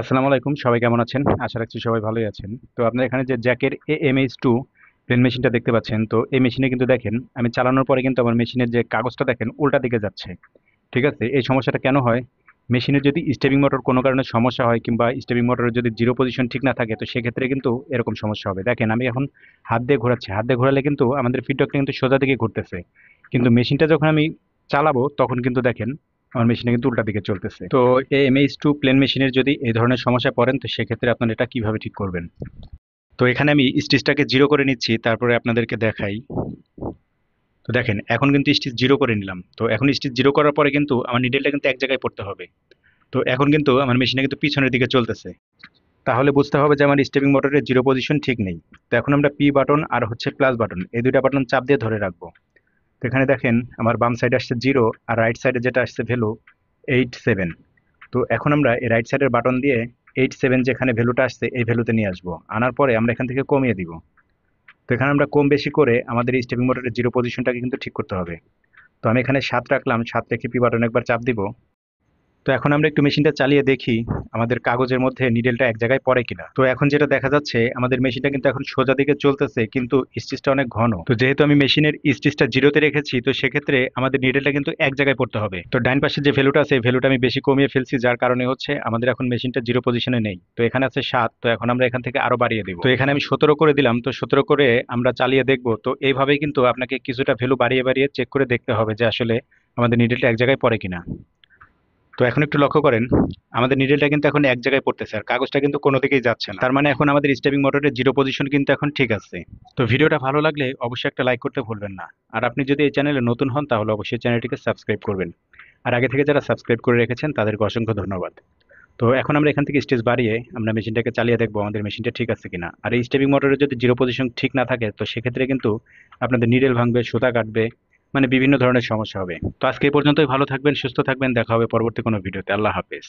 আসসালামু আলাইকুম, সবাই কেমন আছেন? আশা রাখছি সবাই ভালোই আছেন। তো আপনার এখানে যে জ্যাকের AMH2 পেন মেশিনটা দেখতে পাচ্ছেন, তো এই মেশিনে কিন্তু দেখেন আমি চালানোর পরে কিন্তু আমার মেশিনের যে কাগজটা দেখেন উল্টা দিকে যাচ্ছে। ঠিক আছে, এই সমস্যাটা কেন হয়? মেশিনের যদি স্টেপিং মোটর কোনো কারণে সমস্যা হয় কিংবা স্টেপিং মোটরের যদি জিরো পজিশন ঠিক না থাকে, তো সেক্ষেত্রে কিন্তু এরকম সমস্যা হবে। দেখেন আমি এখন হাত দিয়ে ঘোরাচ্ছি, হাত দিয়ে ঘোরালে কিন্তু আমাদের ফিডব্যাকটা কিন্তু সোজা দিকে ঘুরতেছে, কিন্তু মেশিনটা যখন আমি চালাবো তখন কিন্তু দেখেন আমার মেশিনে কিন্তু উল্টা দিকে চলতেছে। তো AMH2 প্লেন মেশিনের যদি এই ধরনের সমস্যা পড়েন, তো সেক্ষেত্রে আপনারা এটা কিভাবে ঠিক করবেন? তো এখানে আমি স্টিচটাকে জিরো করে নিচ্ছি, তারপরে আপনাদেরকে দেখাই। তো দেখেন এখন কিন্তু স্টিচ জিরো করে নিলাম। তো এখন স্টিচ জিরো করার পরে কিন্তু আমার নিডেলটা কিন্তু এক জায়গায় পড়তে হবে। তো এখন কিন্তু আমার মেশিনটা কিন্তু পিছনের দিকে চলতেছে। তাহলে বুঝতে হবে যে আমার স্টেপিং মোটরের জিরো পজিশন ঠিক নেই। তো এখন আমরা পি বাটন আর হচ্ছে প্লাস বাটন, এই দুইটা বাটন চাপ দিয়ে ধরে রাখবো। তো এখানে দেখেন আমার বাম সাইডে আসছে জিরো, আর রাইট সাইডে যেটা আসছে ভ্যালু 87। তো এখন আমরা এই রাইট সাইডের বাটন দিয়ে 87 যেখানে ভ্যালুটা আসছে এই ভ্যালুতে নিয়ে আসবো, আনার পরে আমরা এখান থেকে কমিয়ে দিব। তো এখানে আমরা কম বেশি করে আমাদের এই স্টেপিং মোটরের জিরো পজিশনটাকে কিন্তু ঠিক করতে হবে। তো আমি এখানে 7 রাখলাম, 7 রেখে পি বাটন একবার চাপ দিব। তো এখন আমরা একটু মেশিনটা চালিয়ে দেখি আমাদের কাগজের মধ্যে নিডেলটা এক জায়গায় পড়ে কিনা। তো এখন যেটা দেখা যাচ্ছে আমাদের মেশিনটা কিন্তু এখন সোজা দিকে চলতেছে, কিন্তু স্টিচটা অনেক ঘন। তো যেহেতু আমি মেশিনের স্টিচটা জিরোতে রেখেছি, তো সেক্ষেত্রে আমাদের নিডেলটা কিন্তু এক জায়গায় পড়তে হবে। তো ডাইন পাশে যে ভ্যালুটা আছে এই ভ্যালুটা আমি বেশি কমিয়ে ফেলছি, যার কারণে হচ্ছে আমাদের এখন মেশিনটা জিরো পজিশনে নেই। তো এখানে আছে 7, তো এখন আমরা এখান থেকে আরো বাড়িয়ে দিব। তো এখানে আমি 17 করে দিলাম। তো 17 করে আমরা চালিয়ে দেখবো। তো এইভাবেই কিন্তু আপনাকে কিছুটা ভ্যালু বাড়িয়ে বাড়িয়ে চেক করে দেখতে হবে যে আসলে আমাদের নিডেলটা এক জায়গায় পড়ে কিনা। তো এখন একটু লক্ষ্য করেন, আমাদের নিডেলটা কিন্তু এখন এক জায়গায় পড়তেছে আর কাগজটা কিন্তু কোনো দিকেই যাচ্ছে না। তার মানে এখন আমাদের স্টেপিং মোটরের জিরো পজিশন কিন্তু এখন ঠিক আছে। তো ভিডিওটা ভালো লাগলে অবশ্যই একটা লাইক করতে ভুলবেন না। আর আপনি যদি এই চ্যানেলে নতুন হন তাহলে অবশ্যই চ্যানেলটিকে সাবস্ক্রাইব করবেন। আর আগে থেকে যারা সাবস্ক্রাইব করে রেখেছেন তাদেরকে অসংখ্য ধন্যবাদ। তো এখন আমরা এখান থেকে স্টেজ বাড়িয়ে আমরা মেশিনটাকে চালিয়ে দেখবো আমাদের মেশিনটা ঠিক আছে কিনা। আর এই স্টেপিং মোটরের যদি জিরো পজিশন ঠিক না থাকে, তো সেক্ষেত্রে কিন্তু আপনাদের নিডেল ভাঙবে, সুতা কাটবে, মানে বিভিন্ন ধরনের সমস্যা হবে। তো আজকে এই পর্যন্তই। ভালো থাকবেন, সুস্থ থাকবেন, দেখা হবে পরবর্তী কোনো ভিডিওতে। আল্লাহ হাফেজ।